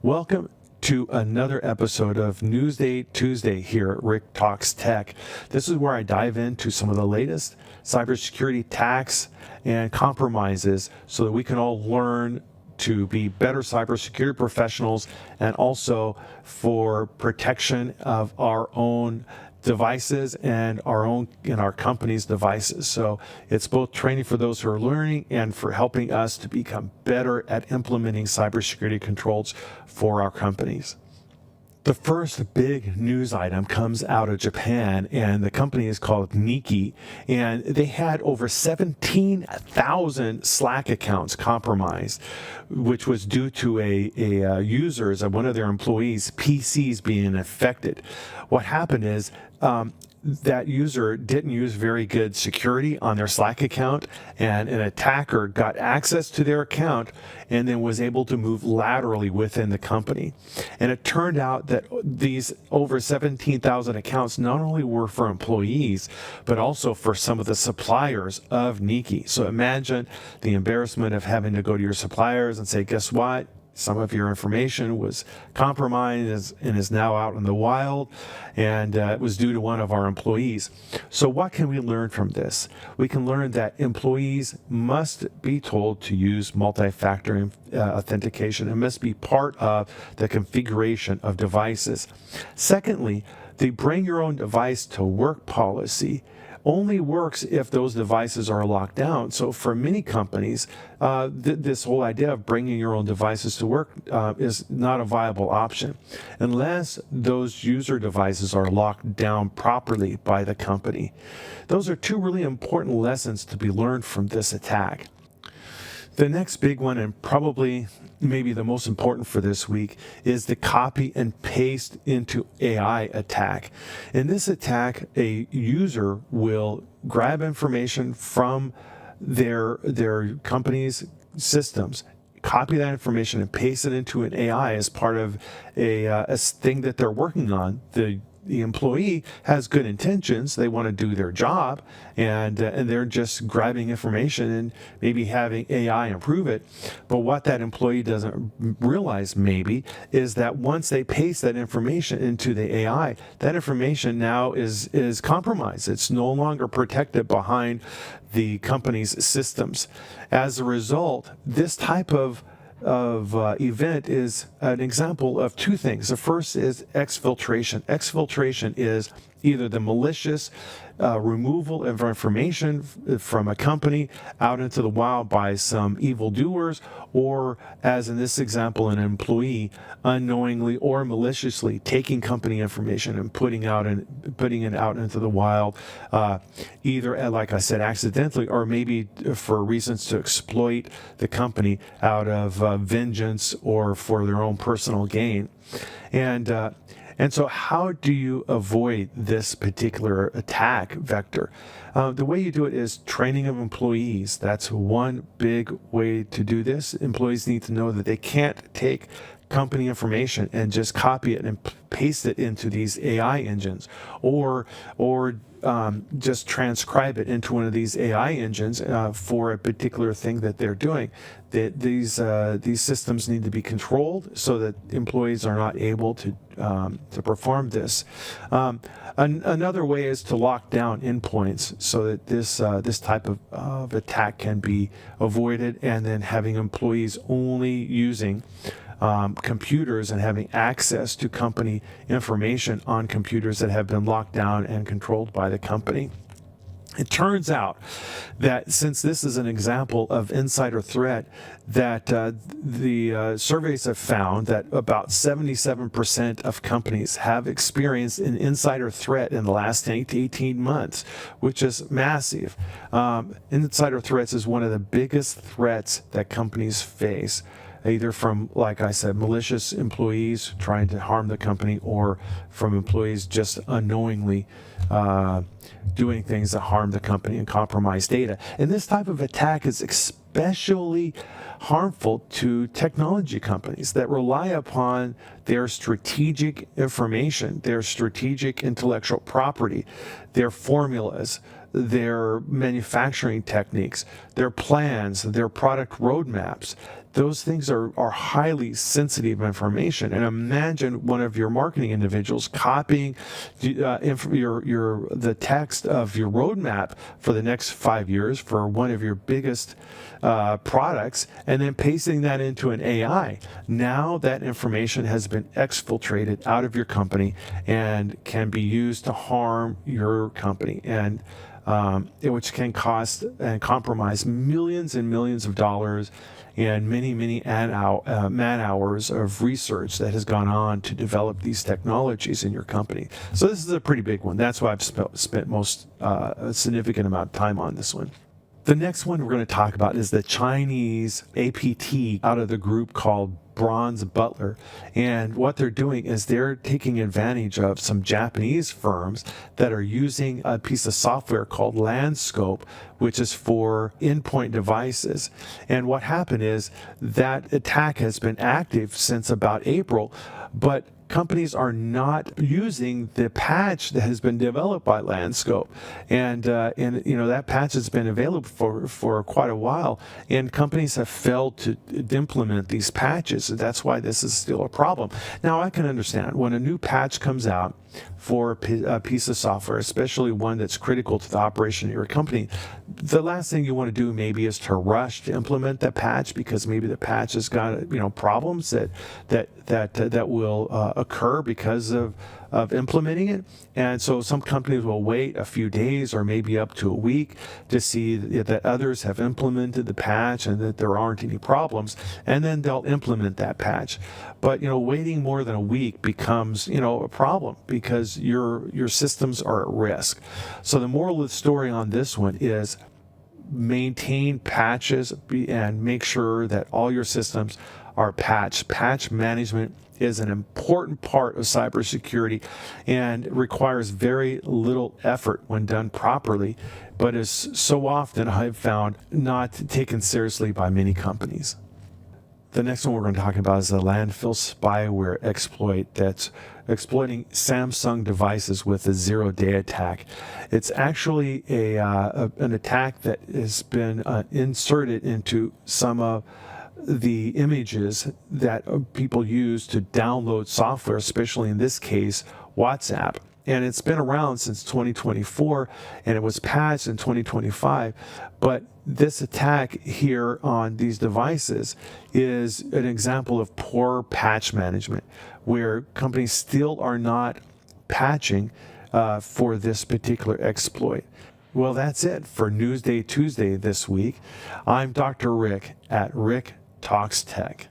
Welcome to another episode of NewsDay Tuesday here at Rick Talks Tech. This is where I dive into some of the latest cybersecurity attacks and compromises so that we can all learn to be better cybersecurity professionals and also for protection of our own devices and our company's devices. So it's both training for those who are learning and for helping us to become better at implementing cybersecurity controls for our companies. The first big news item comes out of Japan, and the company is called Niki, and they had over 17,000 Slack accounts compromised, which was due to a user's, one of their employees' PCs being affected. What happened is that user didn't use very good security on their Slack account, and an attacker got access to their account and then was able to move laterally within the company. And it turned out that these over 17,000 accounts not only were for employees, but also for some of the suppliers of Niki. So imagine the embarrassment of having to go to your suppliers and say, guess what? Some of your information was compromised and is now out in the wild, and it was due to one of our employees. So what can we learn from this? We can learn that employees must be told to use multi-factor authentication and must be part of the configuration of devices. Secondly, the bring your own device to work policy only works if those devices are locked down. So for many companies, this whole idea of bringing your own devices to work is not a viable option unless those user devices are locked down properly by the company. Those are two really important lessons to be learned from this attack. The next big one, and probably maybe the most important for this week, is the copy and paste into AI attack. In this attack, a user will grab information from their company's systems, copy that information and paste it into an AI as part of a thing that they're working on. The employee has good intentions. They want to do their job, and they're just grabbing information and maybe having AI improve it. But what that employee doesn't realize maybe is that once they paste that information into the AI, that information now is compromised. It's no longer protected behind the company's systems. As a result, this type of event is an example of two things. The first is exfiltration. Exfiltration is either the malicious removal of information from a company out into the wild by some evildoers, or as in this example, an employee unknowingly or maliciously taking company information and putting it out into the wild, either, like I said, accidentally, or maybe for reasons to exploit the company out of vengeance or for their own personal gain. And so how do you avoid this particular attack vector? The way you do it is training of employees. That's one big way to do this. Employees need to know that they can't take company information and just copy it and paste it into these AI engines, or just transcribe it into one of these AI engines for a particular thing that they're doing. These systems need to be controlled so that employees are not able to perform this. Another way is to lock down endpoints so that this type of attack can be avoided, and then having employees only using computers and having access to company information on computers that have been locked down and controlled by the company. It turns out that since this is an example of insider threat, that the surveys have found that about 77% of companies have experienced an insider threat in the last 8 to 18 months, which is massive. Insider threats is one of the biggest threats that companies face, either from, like I said, malicious employees trying to harm the company, or from employees just unknowingly doing things that harm the company and compromise data. And this type of attack is especially harmful to technology companies that rely upon their strategic information, their strategic intellectual property, their formulas, their manufacturing techniques, their plans, their product roadmaps. those things are highly sensitive information. And imagine one of your marketing individuals copying the text of your roadmap for the next 5 years for one of your biggest products, and then pasting that into an AI. Now that information has been exfiltrated out of your company and can be used to harm your company, and which can cost and compromise millions and millions of dollars and many man hours of research that has gone on to develop these technologies in your company. So this is a pretty big one. That's why I've spent most a significant amount of time on this one. The next one we're going to talk about is the Chinese APT out of the group called Bronze Butler. And what they're doing is they're taking advantage of some Japanese firms that are using a piece of software called Lanscope, which is for endpoint devices. And what happened is that attack has been active since about April, but companies are not using the patch that has been developed by Lanscope, and that patch has been available for quite a while, and companies have failed to implement these patches. So that's why this is still a problem. Now I can understand when a new patch comes out for a piece of software, especially one that's critical to the operation of your company, the last thing you want to do maybe is to rush to implement that patch, because maybe the patch has got problems that will occur because of implementing it. And so some companies will wait a few days or maybe up to a week to see that others have implemented the patch and that there aren't any problems, and then they'll implement that patch. But waiting more than a week becomes a problem, because your systems are at risk. So the moral of the story on this one is maintain patches and make sure that all your systems are patched. Patch management is an important part of cybersecurity and requires very little effort when done properly, but is so often, I've found, not taken seriously by many companies. The next one we're going to talk about is a landfill spyware exploit that's exploiting Samsung devices with a zero-day attack. It's actually an attack that has been inserted into some of the images that people use to download software, especially in this case, WhatsApp. And it's been around since 2024, and it was patched in 2025. But this attack here on these devices is an example of poor patch management, where companies still are not patching for this particular exploit. Well, that's it for Newsday Tuesday this week. I'm Dr. Rick at Rick Talks Tech.